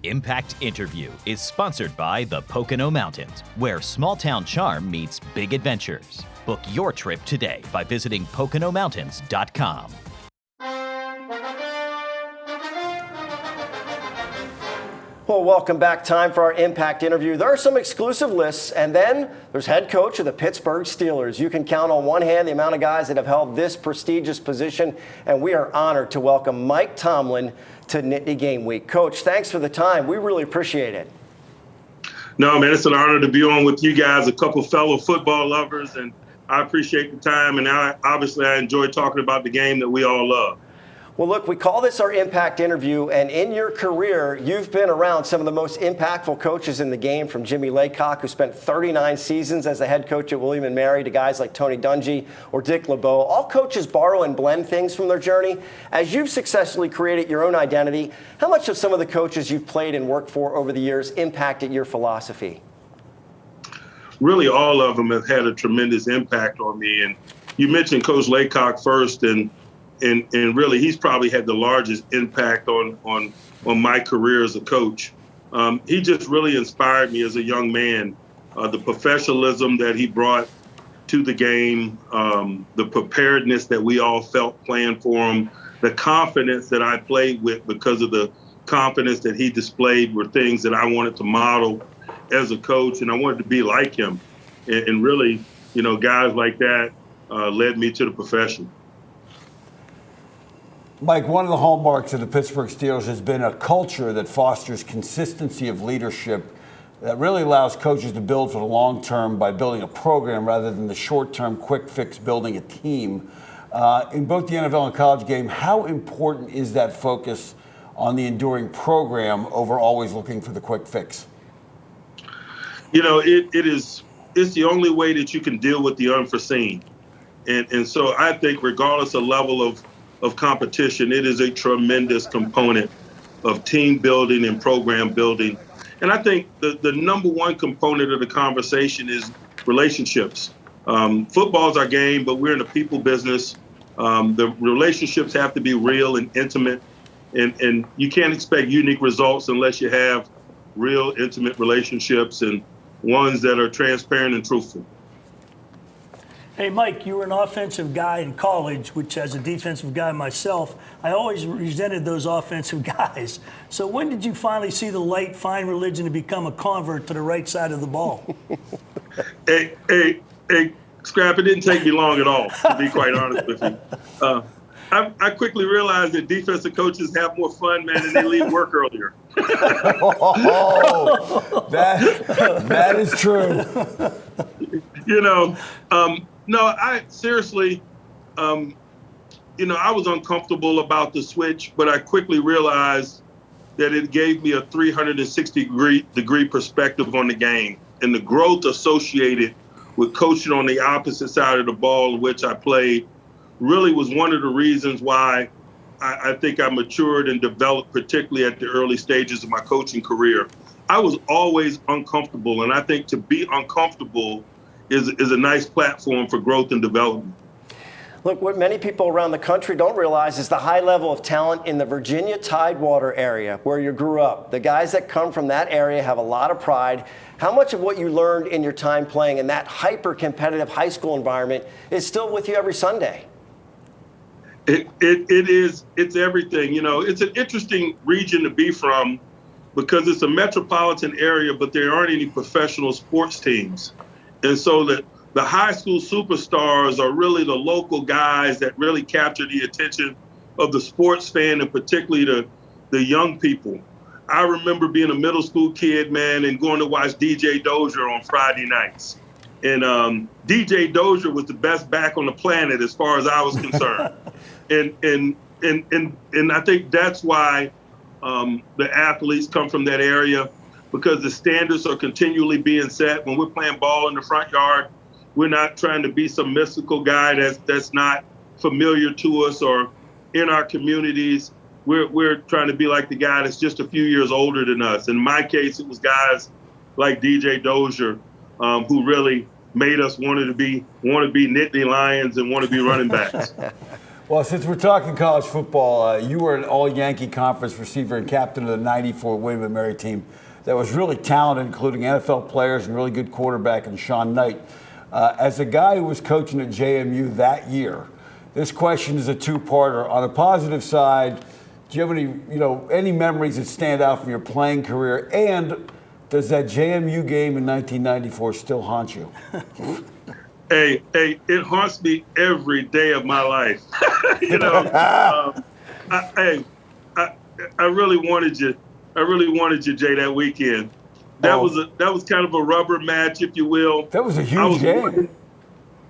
Impact Interview is sponsored by the Pocono Mountains, where small-town charm meets big adventures. Book your trip today by visiting PoconoMountains.com. Well, welcome back. Time for our Impact Interview. There are some exclusive lists, and then there's head coach of the Pittsburgh Steelers. You can count on one hand the amount of guys that have held this prestigious position, and we are honored to welcome Mike Tomlin to Nittany Game Week. Coach, thanks for the time. We really appreciate it. No, man, it's an honor to be on with you guys, a couple fellow football lovers, and I appreciate the time, and I enjoy talking about the game that we all love. Well, look, we call this our Impact Interview, and in your career, you've been around some of the most impactful coaches in the game, from Jimmy Laycock, who spent 39 seasons as the head coach at William & Mary, to guys like Tony Dungy or Dick LeBeau. All coaches borrow and blend things from their journey. As you've successfully created your own identity, how much of some of the coaches you've played and worked for over the years impacted your philosophy? Really, all of them have had a tremendous impact on me. And you mentioned Coach Laycock first, and really, he's probably had the largest impact on my career as a coach. He just really inspired me as a young man. The professionalism that he brought to the game, the preparedness that we all felt playing for him, the confidence that I played with because of the confidence that he displayed were things that I wanted to model as a coach, and I wanted to be like him. And really, guys like that led me to the profession. Mike, one of the hallmarks of the Pittsburgh Steelers has been a culture that fosters consistency of leadership that really allows coaches to build for the long term by building a program rather than the short-term quick fix building a team. In both the NFL and college game, how important is that focus on the enduring program over always looking for the quick fix? It's the only way that you can deal with the unforeseen. And so I think regardless of level of competition, it is a tremendous component of team building and program building. And I think the number one component of the conversation is relationships. Football's our game, but we're in the people business. The relationships have to be real and intimate, and you can't expect unique results unless you have real intimate relationships and ones that are transparent and truthful. Hey, Mike, you were an offensive guy in college, which as a defensive guy myself, I always resented those offensive guys. So when did you finally see the light, find religion, to become a convert to the right side of the ball? Hey, Scrap, it didn't take me long at all, to be quite honest with you. I quickly realized that defensive coaches have more fun, man, and they leave work earlier. That is true. No, I seriously, I was uncomfortable about the switch, but I quickly realized that it gave me a 360-degree perspective on the game, and the growth associated with coaching on the opposite side of the ball, in which I played, really was one of the reasons why I think I matured and developed, particularly at the early stages of my coaching career. I was always uncomfortable, and I think to be uncomfortable is a nice platform for growth and development. Look, what many people around the country don't realize is the high level of talent in the Virginia Tidewater area where you grew up. The guys that come from that area have a lot of pride. How much of what you learned in your time playing in that hyper-competitive high school environment is still with you every Sunday? It's everything. It's an interesting region to be from because it's a metropolitan area, but there aren't any professional sports teams. And so the high school superstars are really the local guys that really capture the attention of the sports fan, and particularly the young people. I remember being a middle school kid, man, and going to watch DJ Dozier on Friday nights. And DJ Dozier was the best back on the planet as far as I was concerned. And I think that's why the athletes come from that area, because the standards are continually being set. When we're playing ball in the front yard, we're not trying to be some mystical guy that's not familiar to us or in our communities. We're trying to be like the guy that's just a few years older than us. In my case, it was guys like DJ Dozier who really made us want to be Nittany Lions and want to be running backs. Well, since we're talking college football, you were an all-Yankee Conference receiver and captain of the '94 William & Mary team that was really talented, including NFL players and really good quarterback in Sean Knight. As a guy who was coaching at JMU that year, this question is a two-parter. On the positive side, do you have any memories that stand out from your playing career? And does that JMU game in 1994 still haunt you? Hey, it haunts me every day of my life. I really wanted you. Jay, that weekend. That was kind of a rubber match, if you will. That was a huge game.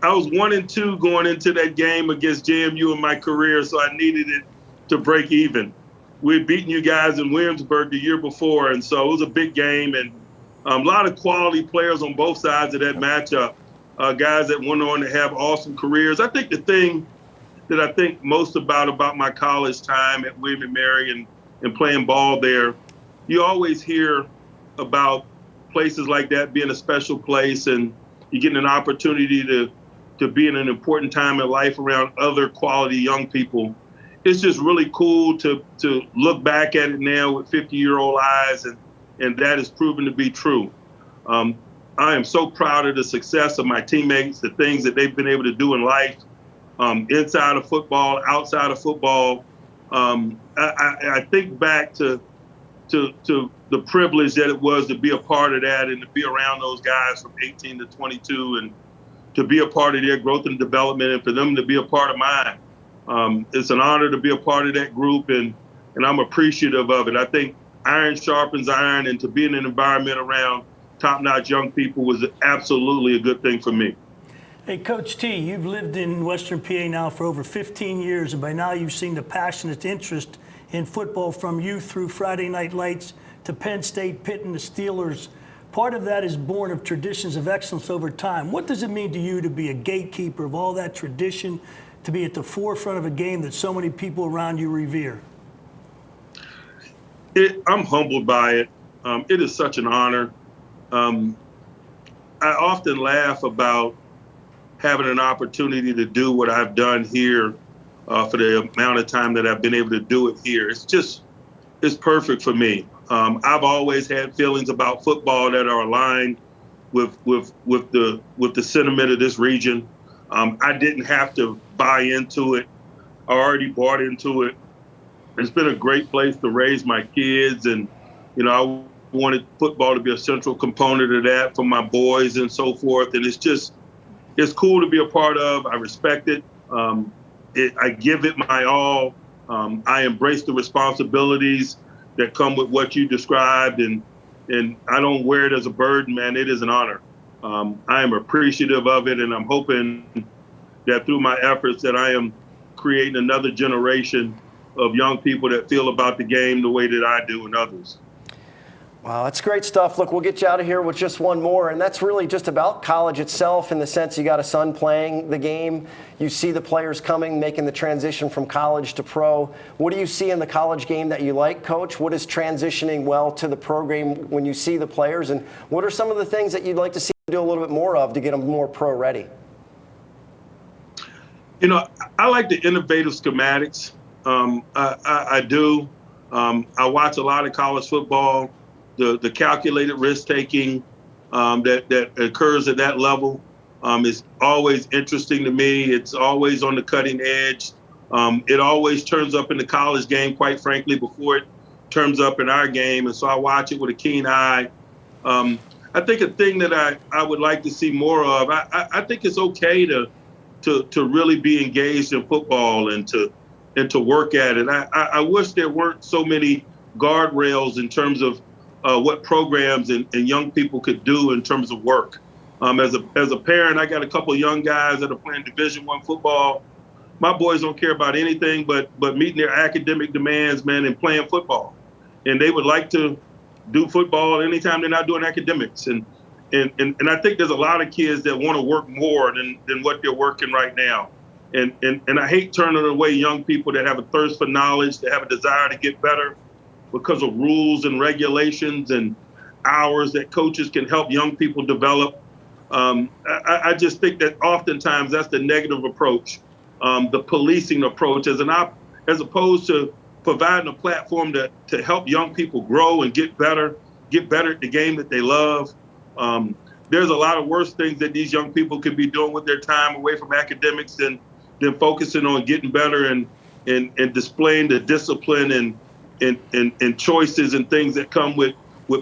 I was 1-2 going into that game against JMU in my career, so I needed it to break even. We had beaten you guys in Williamsburg the year before, and so it was a big game, and a lot of quality players on both sides of that matchup. Guys that went on to have awesome careers. I think the thing that I think most about my college time at William & Mary and playing ball there, you always hear about places like that being a special place, and you getting an opportunity to be in an important time in life around other quality young people. It's just really cool to look back at it now with 50-year-old eyes, and that has proven to be true. I am so proud of the success of my teammates, the things that they've been able to do in life, inside of football, outside of football. I think back to the privilege that it was to be a part of that and to be around those guys from 18 to 22 and to be a part of their growth and development and for them to be a part of mine. It's an honor to be a part of that group, and I'm appreciative of it. I think iron sharpens iron, and to be in an environment around top-notch young people was absolutely a good thing for me. Hey, Coach T, you've lived in Western PA now for over 15 years, and by now you've seen the passionate interest in football from youth through Friday Night Lights to Penn State, Pitt, and the Steelers. Part of that is born of traditions of excellence over time. What does it mean to you to be a gatekeeper of all that tradition, to be at the forefront of a game that so many people around you revere? I'm humbled by it. It is such an honor. I often laugh about having an opportunity to do what I've done here for the amount of time that I've been able to do it here. It's perfect for me. I've always had feelings about football that are aligned with the sentiment of this region. I didn't have to buy into it. I already bought into it. It's been a great place to raise my kids, and I wanted football to be a central component of that for my boys and so forth. And it's cool to be a part of. I respect it. I give it my all. I embrace the responsibilities that come with what you described, and I don't wear it as a burden, man. It is an honor. I am appreciative of it, and I'm hoping that through my efforts that I am creating another generation of young people that feel about the game the way that I do and others. Wow, that's great stuff. Look, we'll get you out of here with just one more, and that's really just about college itself in the sense you got a son playing the game. You see the players coming, making the transition from college to pro. What do you see in the college game that you like, Coach? What is transitioning well to the program when you see the players, and what are some of the things that you'd like to see them do a little bit more of to get them more pro ready? I like the innovative schematics. I do. I watch a lot of college football. The calculated risk-taking that occurs at that level is always interesting to me. It's always on the cutting edge. It always turns up in the college game, quite frankly, before it turns up in our game. And so I watch it with a keen eye. I think a thing that I would like to see more of, I think it's okay to really be engaged in football and to work at it. I wish there weren't so many guardrails in terms of what programs and young people could do in terms of work. As a parent, I got a couple of young guys that are playing Division I football. My boys don't care about anything but meeting their academic demands, man, and playing football. And they would like to do football anytime they're not doing academics. And I think there's a lot of kids that want to work more than what they're working right now. And I hate turning away young people that have a thirst for knowledge, that have a desire to get better, because of rules and regulations and hours that coaches can help young people develop. I just think that oftentimes that's the negative approach. the policing approach as opposed to providing a platform to help young people grow and get better at the game that they love. There's a lot of worse things that these young people could be doing with their time away from academics than focusing on getting better and displaying the discipline and choices and things that come with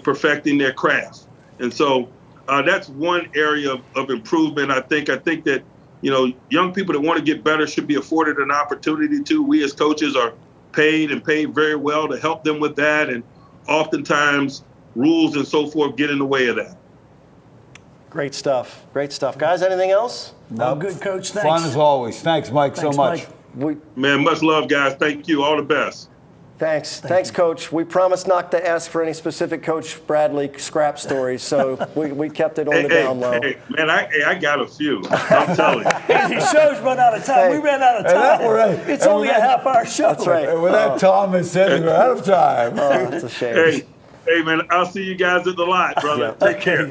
perfecting their craft. And so that's one area of improvement. I think that, young people that want to get better should be afforded an opportunity to. We as coaches are paid very well to help them with that. And oftentimes rules and so forth get in the way of that. Great stuff. Guys, anything else? No. Good, Coach. Thanks. Fun as always. Thanks, Mike, so much. Mike. Man, much love, guys. Thank you. All the best. Thanks, Coach. We promised not to ask for any specific Coach Bradley scrap stories, so we kept it on the down low. Hey, man, I got a few. I'm telling you. The show's run out of time. We ran out of time. Right. It's only a half-hour show. That's right. And with that, Tom has said we're out of time. Oh, that's a shame. Hey, man, I'll see you guys at the lot, brother. Yeah. Take care.